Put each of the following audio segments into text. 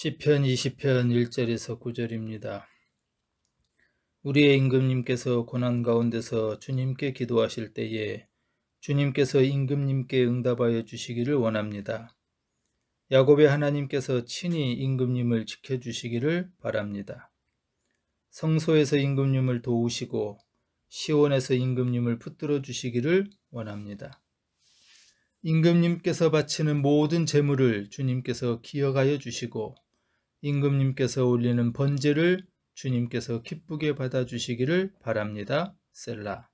시편 20편 1절에서 9절입니다. 우리의 임금님께서 고난 가운데서 주님께 기도하실 때에 주님께서 임금님께 응답하여 주시기를 원합니다. 야곱의 하나님께서 친히 임금님을 지켜주시기를 바랍니다. 성소에서 임금님을 도우시고 시온에서 임금님을 붙들어 주시기를 원합니다. 임금님께서 바치는 모든 제물을 주님께서 기억하여 주시고 임금님께서 올리는 번제를 주님께서 기쁘게 받아주시기를 바랍니다. 셀라.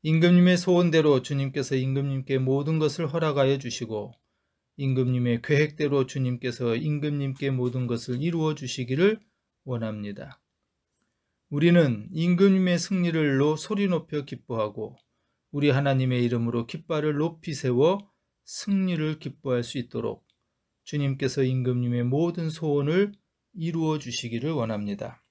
임금님의 소원대로 주님께서 임금님께 모든 것을 허락하여 주시고 임금님의 계획대로 주님께서 임금님께 모든 것을 이루어 주시기를 원합니다. 우리는 임금님의 승리를 소리 높여 기뻐하고 우리 하나님의 이름으로 깃발을 높이 세워 승리를 기뻐할 수 있도록 주님께서 임금님의 모든 소원을 이루어 주시기를 원합니다.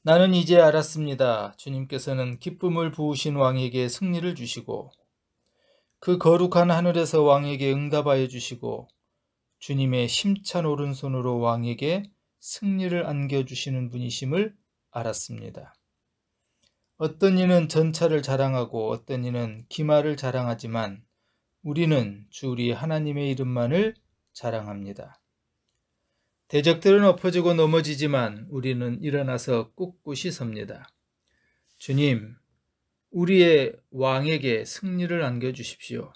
나는 이제 알았습니다. 주님께서는 기쁨을 부으신 왕에게 승리를 주시고 그 거룩한 하늘에서 왕에게 응답하여 주시고 주님의 심찬 오른손으로 왕에게 승리를 안겨주시는 분이심을 알았습니다. 어떤 이는 전차를 자랑하고 어떤 이는 기마를 자랑하지만 우리는 주 우리 하나님의 이름만을 자랑합니다. 대적들은 엎어지고 넘어지지만 우리는 일어나서 꿋꿋이 섭니다. 주님, 우리의 왕에게 승리를 안겨주십시오.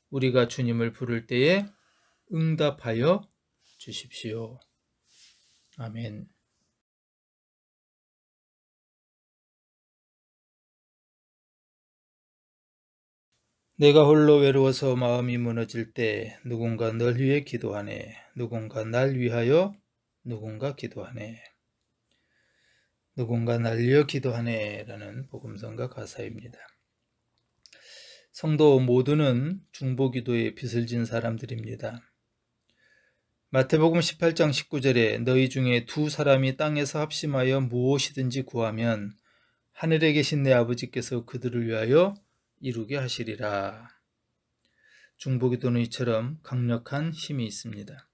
우리가 주님을 부를 때에 응답하여 주십시오. 아멘. 내가 홀로 외로워서 마음이 무너질 때 누군가 널 위해 기도하네. 누군가 날 위하여 누군가 기도하네. 누군가 날 위하여 기도하네 라는 복음성가 가사입니다. 성도 모두는 중보기도에 빚을 진 사람들입니다. 마태복음 18장 19절에 너희 중에 두 사람이 땅에서 합심하여 무엇이든지 구하면 하늘에 계신 내 아버지께서 그들을 위하여 이루게 하시리라. 중보기도는 이처럼 강력한 힘이 있습니다.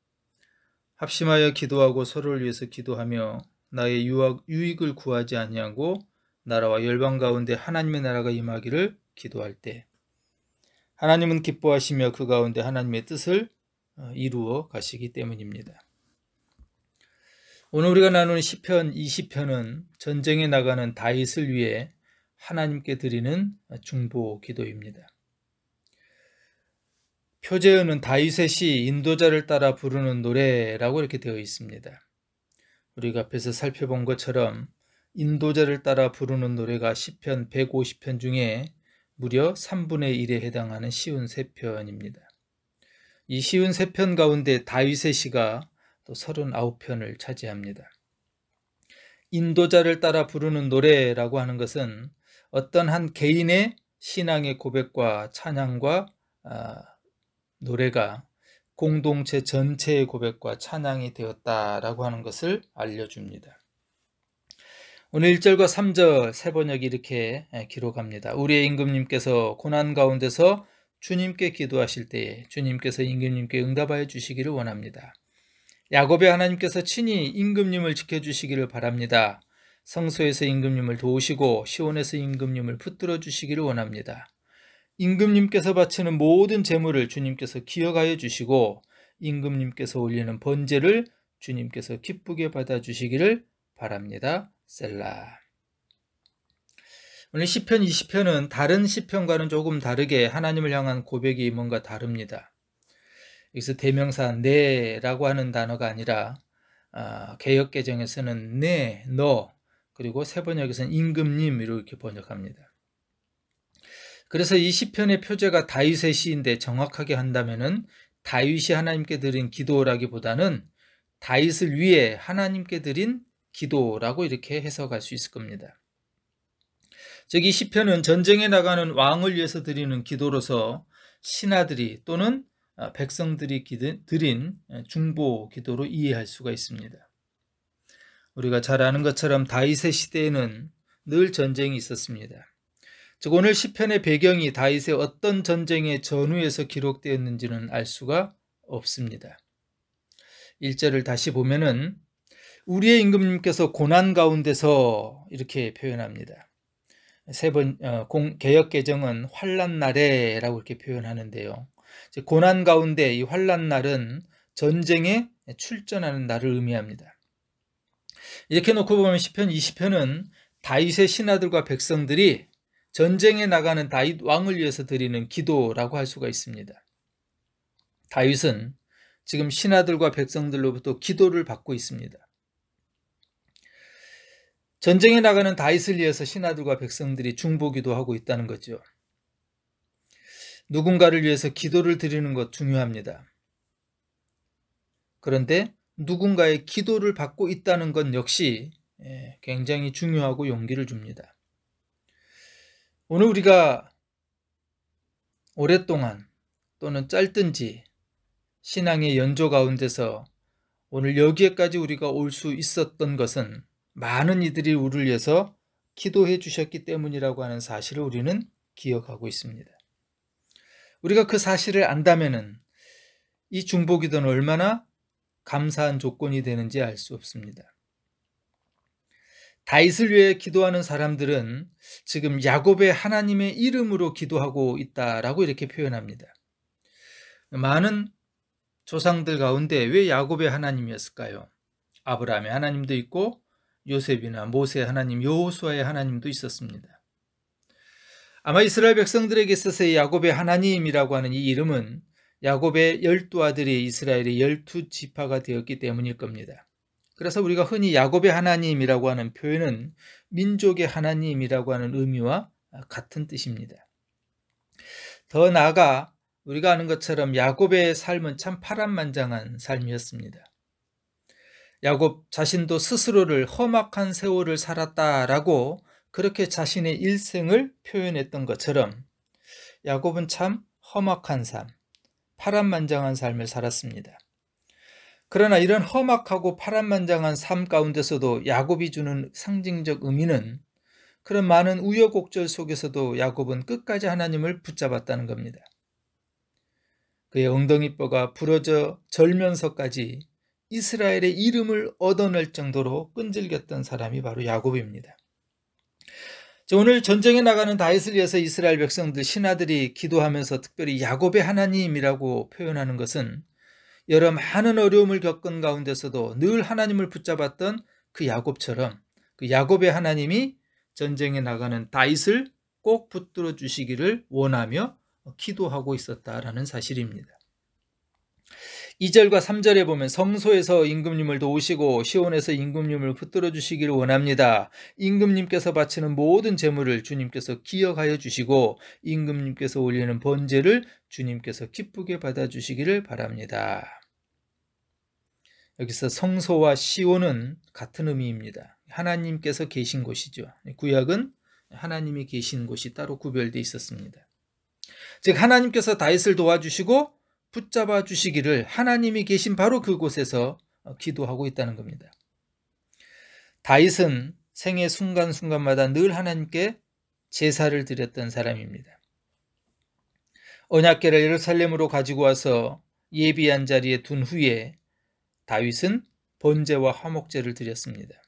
합심하여 기도하고 서로를 위해서 기도하며 나의 유익을 구하지 아니하고 나라와 열방 가운데 하나님의 나라가 임하기를 기도할 때 하나님은 기뻐하시며 그 가운데 하나님의 뜻을 이루어 가시기 때문입니다. 오늘 우리가 나누는 시편 20편은 전쟁에 나가는 다윗을 위해 하나님께 드리는 중보 기도입니다. 표제어는 다윗의 시 인도자를 따라 부르는 노래라고 이렇게 되어 있습니다. 우리가 앞에서 살펴본 것처럼 인도자를 따라 부르는 노래가 시편 150편 중에 무려 3분의 1에 해당하는 쉬운 3편입니다. 이 쉬운 3편 가운데 다윗의 시가 또 39편을 차지합니다. 인도자를 따라 부르는 노래라고 하는 것은 어떤 한 개인의 신앙의 고백과 찬양과 노래가 공동체 전체의 고백과 찬양이 되었다라고 하는 것을 알려줍니다. 오늘 1절과 3절 세 번역이 이렇게 기록합니다. 우리의 임금님께서 고난 가운데서 주님께 기도하실 때에 주님께서 임금님께 응답하여 주시기를 원합니다. 야곱의 하나님께서 친히 임금님을 지켜주시기를 바랍니다. 성소에서 임금님을 도우시고 시온에서 임금님을 붙들어 주시기를 원합니다. 임금님께서 바치는 모든 제물을 주님께서 기억하여 주시고 임금님께서 올리는 번제를 주님께서 기쁘게 받아주시기를 바랍니다. 셀라. 오늘 시편 20편은 다른 시편과는 조금 다르게 하나님을 향한 고백이 뭔가 다릅니다. 여기서 대명사 네라고 하는 단어가 아니라 개역개정에서는 네, 너, 그리고 세번역에서는 임금님 이렇게 번역합니다. 그래서 이 시편의 표제가 다윗의 시인데 정확하게 한다면은 다윗이 하나님께 드린 기도라기보다는 다윗을 위해 하나님께 드린 기도라고 이렇게 해석할 수 있을 겁니다. 즉 이 시편은 전쟁에 나가는 왕을 위해서 드리는 기도로서 신하들이 또는 백성들이 드린 중보 기도로 이해할 수가 있습니다. 우리가 잘 아는 것처럼 다윗의 시대에는 늘 전쟁이 있었습니다. 즉 오늘 시편의 배경이 다윗의 어떤 전쟁의 전후에서 기록되었는지는 알 수가 없습니다. 1절을 다시 보면은 우리의 임금님께서 고난 가운데서 이렇게 표현합니다. 개역 개정은 환난 날에라고 이렇게 표현하는데요. 고난 가운데 이 환난 날은 전쟁에 출전하는 날을 의미합니다. 이렇게 놓고 보면 시편 20편은 다윗의 신하들과 백성들이 전쟁에 나가는 다윗 왕을 위해서 드리는 기도라고 할 수가 있습니다. 다윗은 지금 신하들과 백성들로부터 기도를 받고 있습니다. 전쟁에 나가는 다윗을 위해서 신하들과 백성들이 중보기도 하고 있다는 거죠. 누군가를 위해서 기도를 드리는 것 중요합니다. 그런데 누군가의 기도를 받고 있다는 건 역시 굉장히 중요하고 용기를 줍니다. 오늘 우리가 오랫동안 또는 짧든지 신앙의 연조 가운데서 오늘 여기에까지 우리가 올 수 있었던 것은 많은 이들이 우리를 위해서 기도해 주셨기 때문이라고 하는 사실을 우리는 기억하고 있습니다. 우리가 그 사실을 안다면은 이 중보기도는 얼마나 감사한 조건이 되는지 알 수 없습니다. 다윗을 위해 기도하는 사람들은 지금 야곱의 하나님의 이름으로 기도하고 있다라고 이렇게 표현합니다. 많은 조상들 가운데 왜 야곱의 하나님이었을까요? 아브라함의 하나님도 있고 요셉이나 모세의 하나님, 여호수아의 하나님도 있었습니다. 아마 이스라엘 백성들에게 있어서 야곱의 하나님이라고 하는 이 이름은 야곱의 12아들이 이스라엘의 12지파가 되었기 때문일 겁니다. 그래서 우리가 흔히 야곱의 하나님이라고 하는 표현은 민족의 하나님이라고 하는 의미와 같은 뜻입니다. 더 나아가 우리가 아는 것처럼 야곱의 삶은 참 파란만장한 삶이었습니다. 야곱 자신도 스스로를 험악한 세월을 살았다라고 그렇게 자신의 일생을 표현했던 것처럼 야곱은 참 험악한 삶, 파란만장한 삶을 살았습니다. 그러나 이런 험악하고 파란만장한 삶 가운데서도 야곱이 주는 상징적 의미는 그런 많은 우여곡절 속에서도 야곱은 끝까지 하나님을 붙잡았다는 겁니다. 그의 엉덩이뼈가 부러져 절면서까지 이스라엘의 이름을 얻어낼 정도로 끈질겼던 사람이 바로 야곱입니다. 오늘 전쟁에 나가는 다윗을 위해서 이스라엘 백성들 신하들이 기도하면서 특별히 야곱의 하나님이라고 표현하는 것은 여러 많은 어려움을 겪은 가운데서도 늘 하나님을 붙잡았던 그 야곱처럼 그 야곱의 하나님이 전쟁에 나가는 다윗을 꼭 붙들어 주시기를 원하며 기도하고 있었다라는 사실입니다. 2절과 3절에 보면 성소에서 임금님을 도우시고 시온에서 임금님을 붙들어 주시기를 원합니다. 임금님께서 바치는 모든 제물을 주님께서 기억하여 주시고 임금님께서 올리는 번제를 주님께서 기쁘게 받아주시기를 바랍니다. 여기서 성소와 시온은 같은 의미입니다. 하나님께서 계신 곳이죠. 구약은 하나님이 계신 곳이 따로 구별되어 있었습니다. 즉 하나님께서 다윗을 도와주시고 붙잡아 주시기를 하나님이 계신 바로 그곳에서 기도하고 있다는 겁니다. 다윗은 생애 순간순간마다 늘 하나님께 제사를 드렸던 사람입니다. 언약궤를 예루살렘으로 가지고 와서 예비한 자리에 둔 후에 다윗은 번제와 화목제를 드렸습니다.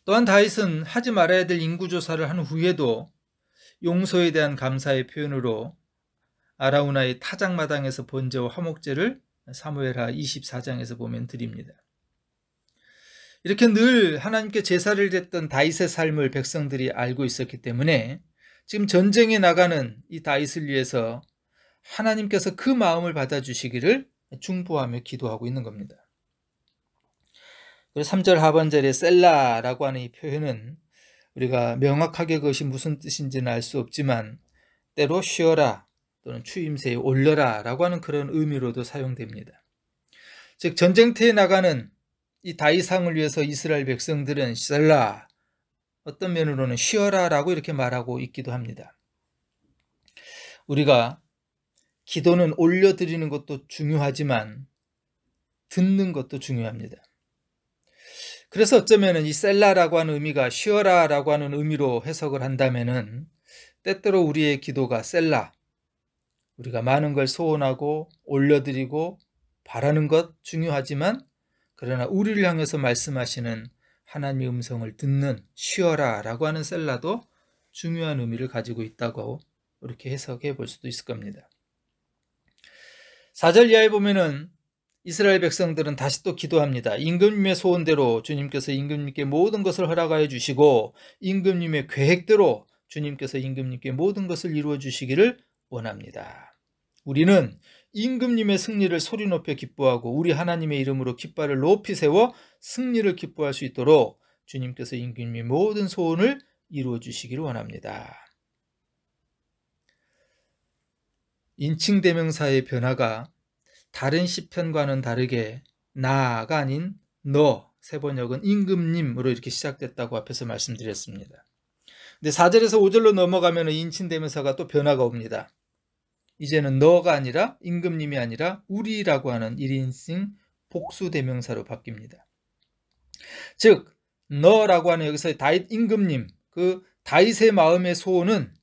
또한 다윗은 하지 말아야 될 인구조사를 한 후에도 용서에 대한 감사의 표현으로 아라우나의 타작마당에서 번제와 화목제를 사무엘하 24장에서 보면 드립니다. 이렇게 늘 하나님께 제사를 드렸던 다윗의 삶을 백성들이 알고 있었기 때문에 지금 전쟁에 나가는 이 다윗을 위해서 하나님께서 그 마음을 받아주시기를 중보하며 기도하고 있는 겁니다. 그리고 3절 하반절에 셀라라고 하는 이 표현은 우리가 명확하게 그것이 무슨 뜻인지는 알 수 없지만 때로 쉬어라 또는 추임새에 올려라 라고 하는 그런 의미로도 사용됩니다. 즉 전쟁터에 나가는 이 다윗왕을 위해서 이스라엘 백성들은 셀라, 어떤 면으로는 쉬어라 라고 이렇게 말하고 있기도 합니다. 우리가 기도는 올려드리는 것도 중요하지만 듣는 것도 중요합니다. 그래서 어쩌면 이 셀라라고 하는 의미가 쉬어라 라고 하는 의미로 해석을 한다면은 때때로 우리의 기도가 셀라, 우리가 많은 걸 소원하고 올려드리고 바라는 것 중요하지만 그러나 우리를 향해서 말씀하시는 하나님의 음성을 듣는 쉬어라 라고 하는 셀라도 중요한 의미를 가지고 있다고 이렇게 해석해 볼 수도 있을 겁니다. 4절 이하에 보면은 이스라엘 백성들은 다시 또 기도합니다. 임금님의 소원대로 주님께서 임금님께 모든 것을 허락하여 주시고 임금님의 계획대로 주님께서 임금님께 모든 것을 이루어 주시기를 원합니다. 우리는 임금님의 승리를 소리 높여 기뻐하고 우리 하나님의 이름으로 깃발을 높이 세워 승리를 기뻐할 수 있도록 주님께서 임금님의 모든 소원을 이루어 주시기를 원합니다. 인칭대명사의 변화가 다른 시편과는 다르게 나가 아닌 너, 세번역은 임금님으로 이렇게 시작됐다고 앞에서 말씀드렸습니다. 근데 4절에서 5절로 넘어가면 인칭대명사가 또 변화가 옵니다. 이제는 너가 아니라 임금님이 아니라 우리라고 하는 1인칭 복수대명사로 바뀝니다. 즉 너라고 하는 여기서 다윗 임금님, 그 다윗의 마음의 소원은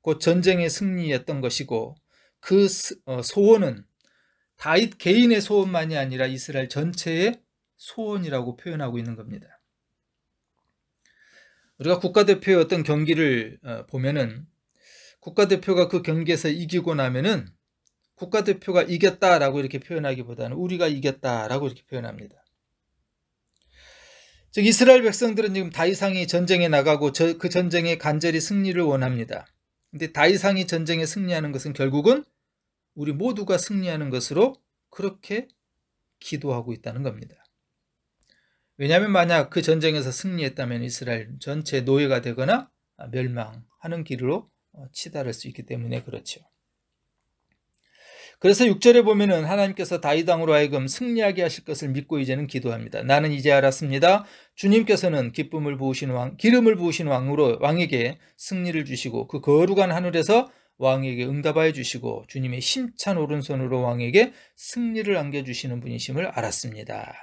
곧 전쟁의 승리였던 것이고 그 소원은 다윗 개인의 소원만이 아니라 이스라엘 전체의 소원이라고 표현하고 있는 겁니다. 우리가 국가대표의 어떤 경기를 보면은 국가대표가 그 경기에서 이기고 나면은 국가대표가 이겼다라고 이렇게 표현하기보다는 우리가 이겼다라고 이렇게 표현합니다. 즉 이스라엘 백성들은 지금 다윗왕이 전쟁에 나가고 그 전쟁에 간절히 승리를 원합니다. 근데 다윗왕이 전쟁에 승리하는 것은 결국은 우리 모두가 승리하는 것으로 그렇게 기도하고 있다는 겁니다. 왜냐하면 만약 그 전쟁에서 승리했다면 이스라엘 전체 노예가 되거나 멸망하는 길로 치달을 수 있기 때문에 그렇죠. 그래서 6절에 보면은 하나님께서 다윗 왕으로 하여금 승리하게 하실 것을 믿고 이제는 기도합니다. 나는 이제 알았습니다. 주님께서는 기름을 부으신 왕에게 승리를 주시고 그 거룩한 하늘에서 왕에게 응답하여 주시고 주님의 힘찬 오른손으로 왕에게 승리를 안겨주시는 분이심을 알았습니다.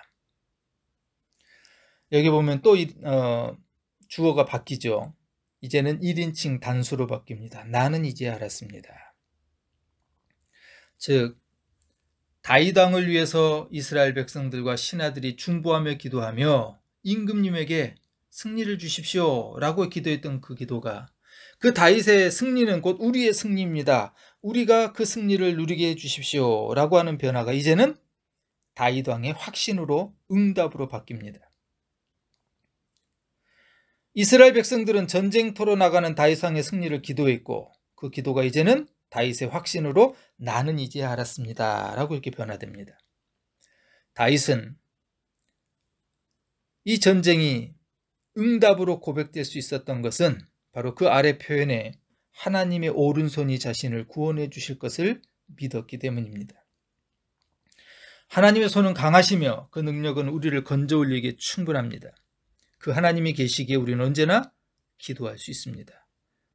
여기 보면 또 주어가 바뀌죠. 이제는 1인칭 단수로 바뀝니다. 나는 이제 알았습니다. 즉 다윗 왕을 위해서 이스라엘 백성들과 신하들이 중보하며 기도하며 임금님에게 승리를 주십시오 라고 기도했던 그 기도가 그 다윗의 승리는 곧 우리의 승리입니다. 우리가 그 승리를 누리게 해주십시오 라고 하는 변화가 이제는 다윗 왕의 확신으로 응답으로 바뀝니다. 이스라엘 백성들은 전쟁터로 나가는 다윗 왕의 승리를 기도했고 그 기도가 이제는 다윗의 확신으로 나는 이제 알았습니다 라고 이렇게 변화됩니다. 다윗은 이 전쟁이 응답으로 고백될 수 있었던 것은 바로 그 아래 표현에 하나님의 오른손이 자신을 구원해 주실 것을 믿었기 때문입니다. 하나님의 손은 강하시며 그 능력은 우리를 건져 올리기에 충분합니다. 그 하나님이 계시기에 우리는 언제나 기도할 수 있습니다.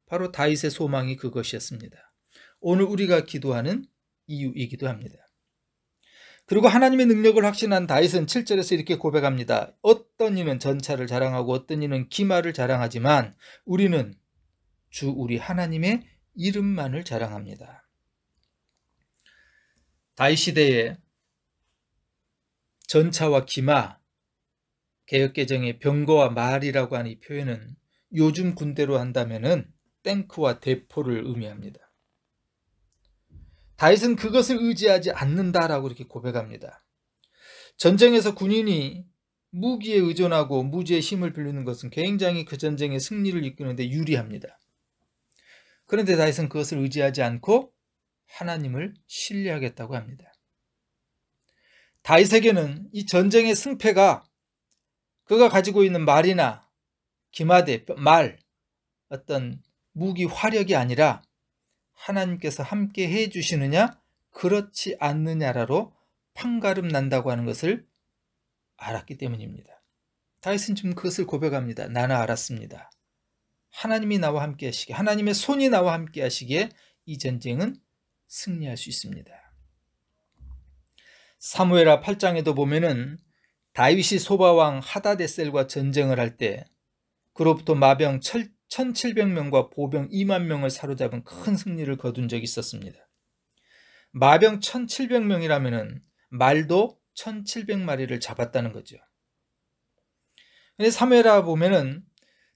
바로 다윗의 소망이 그것이었습니다. 오늘 우리가 기도하는 이유이기도 합니다. 그리고 하나님의 능력을 확신한 다윗은 7절에서 이렇게 고백합니다. 어떤 이는 전차를 자랑하고 어떤 이는 기마를 자랑하지만 우리는 주 우리 하나님의 이름만을 자랑합니다. 다윗 시대에 전차와 기마, 개역개정의 병거와 말이라고 하는 이 표현은 요즘 군대로 한다면은 탱크와 대포를 의미합니다. 다윗은 그것을 의지하지 않는다라고 이렇게 고백합니다. 전쟁에서 군인이 무기에 의존하고 무지의 힘을 빌리는 것은 굉장히 그 전쟁의 승리를 이끄는데 유리합니다. 그런데 다윗은 그것을 의지하지 않고 하나님을 신뢰하겠다고 합니다. 다윗에게는 이 전쟁의 승패가 그가 가지고 있는 말이나 기마대, 말, 어떤 무기 화력이 아니라 하나님께서 함께 해주시느냐 그렇지 않느냐로 판가름 난다고 하는 것을 알았기 때문입니다. 다윗은 지금 그것을 고백합니다. 나는 알았습니다. 하나님이 나와 함께 하시기에, 하나님의 손이 나와 함께 하시기에 이 전쟁은 승리할 수 있습니다. 사무엘하 8장에도 보면은 다윗이 소바왕 하다데셀과 전쟁을 할 때 그로부터 마병 1700명과 보병 2만 명을 사로잡은 큰 승리를 거둔 적이 있었습니다. 마병 1700명이라면은 말도 1700마리를 잡았다는 거죠. 근데 사무엘하 보면은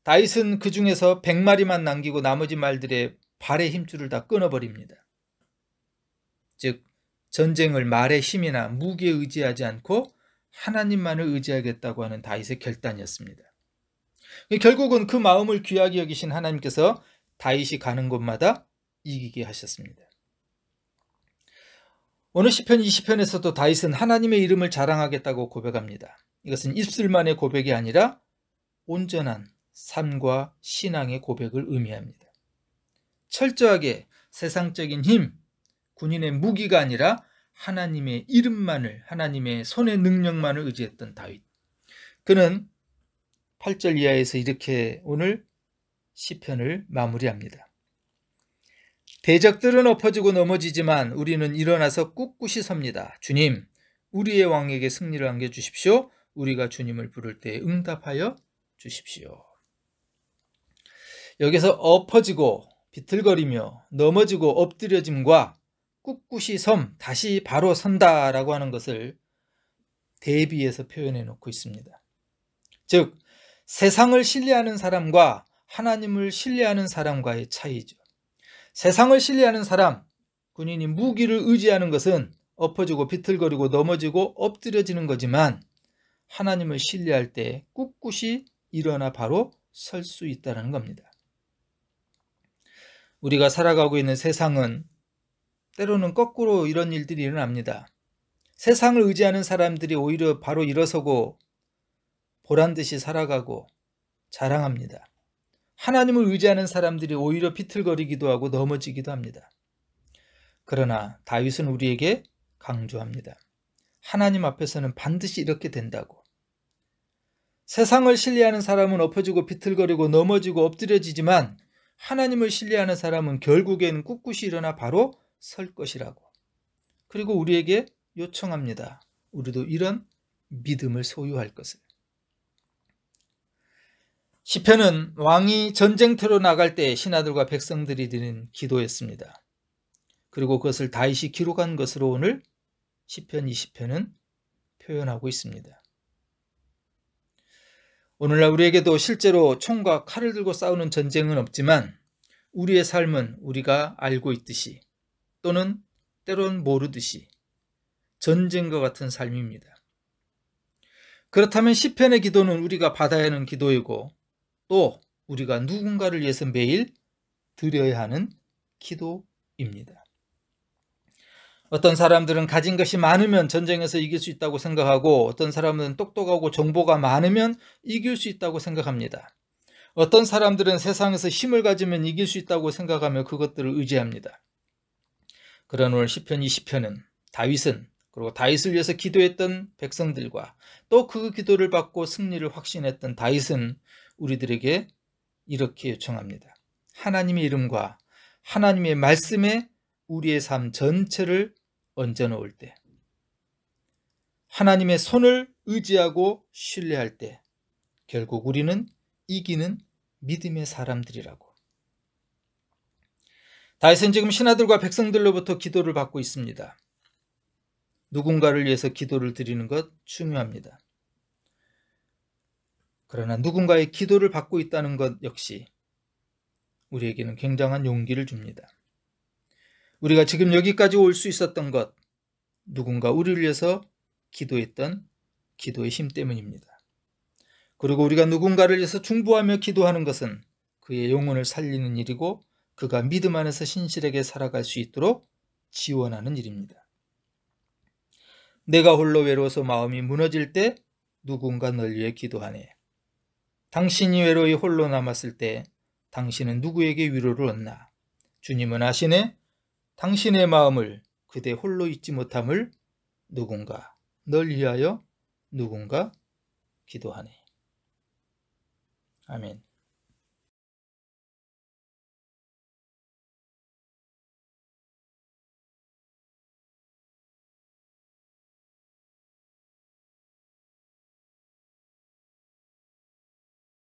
다윗은 그 중에서 100마리만 남기고 나머지 말들의 발의 힘줄을 다 끊어버립니다. 즉 전쟁을 말의 힘이나 무기에 의지하지 않고 하나님만을 의지하겠다고 하는 다윗의 결단이었습니다. 결국은 그 마음을 귀하게 여기신 하나님께서 다윗이 가는 곳마다 이기게 하셨습니다. 오늘 시편 20편에서도 다윗은 하나님의 이름을 자랑하겠다고 고백합니다. 이것은 입술만의 고백이 아니라 온전한 삶과 신앙의 고백을 의미합니다. 철저하게 세상적인 힘, 군인의 무기가 아니라 하나님의 이름만을, 하나님의 손의 능력만을 의지했던 다윗. 그는 8절 이하에서 이렇게 오늘 시편을 마무리합니다. 대적들은 엎어지고 넘어지지만 우리는 일어나서 꿋꿋이 섭니다. 주님, 우리의 왕에게 승리를 안겨주십시오. 우리가 주님을 부를 때 응답하여 주십시오. 여기서 엎어지고 비틀거리며 넘어지고 엎드려짐과 꿋꿋이 다시 바로 선다라고 하는 것을 대비해서 표현해 놓고 있습니다. 즉 세상을 신뢰하는 사람과 하나님을 신뢰하는 사람과의 차이죠. 세상을 신뢰하는 사람, 군인이 무기를 의지하는 것은 엎어지고 비틀거리고 넘어지고 엎드려지는 거지만 하나님을 신뢰할 때 꿋꿋이 일어나 바로 설 수 있다는 겁니다. 우리가 살아가고 있는 세상은 때로는 거꾸로 이런 일들이 일어납니다. 세상을 의지하는 사람들이 오히려 바로 일어서고 보란듯이 살아가고 자랑합니다. 하나님을 의지하는 사람들이 오히려 비틀거리기도 하고 넘어지기도 합니다. 그러나 다윗은 우리에게 강조합니다. 하나님 앞에서는 반드시 이렇게 된다고. 세상을 신뢰하는 사람은 엎어지고 비틀거리고 넘어지고 엎드려지지만 하나님을 신뢰하는 사람은 결국에는 꿋꿋이 일어나 바로 설 것이라고. 그리고 우리에게 요청합니다. 우리도 이런 믿음을 소유할 것을. 시편은 왕이 전쟁터로 나갈 때 신하들과 백성들이 드린 기도였습니다. 그리고 그것을 다윗이 기록한 것으로 오늘 시편 20편은 표현하고 있습니다. 오늘날 우리에게도 실제로 총과 칼을 들고 싸우는 전쟁은 없지만 우리의 삶은 우리가 알고 있듯이 또는 때론 모르듯이 전쟁과 같은 삶입니다. 그렇다면 시편의 기도는 우리가 받아야 하는 기도이고 또 우리가 누군가를 위해서 매일 드려야 하는 기도입니다. 어떤 사람들은 가진 것이 많으면 전쟁에서 이길 수 있다고 생각하고 어떤 사람은 똑똑하고 정보가 많으면 이길 수 있다고 생각합니다. 어떤 사람들은 세상에서 힘을 가지면 이길 수 있다고 생각하며 그것들을 의지합니다. 그런 오늘 시편 20편은 다윗은 그리고 다윗을 위해서 기도했던 백성들과 또 그 기도를 받고 승리를 확신했던 다윗은 우리들에게 이렇게 요청합니다. 하나님의 이름과 하나님의 말씀에 우리의 삶 전체를 얹어놓을 때, 하나님의 손을 의지하고 신뢰할 때 결국 우리는 이기는 믿음의 사람들이라고. 다윗은 지금 신하들과 백성들로부터 기도를 받고 있습니다. 누군가를 위해서 기도를 드리는 것 중요합니다. 그러나 누군가의 기도를 받고 있다는 것 역시 우리에게는 굉장한 용기를 줍니다. 우리가 지금 여기까지 올 수 있었던 것, 누군가 우리를 위해서 기도했던 기도의 힘 때문입니다. 그리고 우리가 누군가를 위해서 중보하며 기도하는 것은 그의 영혼을 살리는 일이고 그가 믿음 안에서 신실하게 살아갈 수 있도록 지원하는 일입니다. 내가 홀로 외로워서 마음이 무너질 때 누군가 널 위해 기도하네. 당신이 외로이 홀로 남았을 때 당신은 누구에게 위로를 얻나. 주님은 아시네. 당신의 마음을 그대 홀로 잊지 못함을 누군가 널 위하여 누군가 기도하네. 아멘.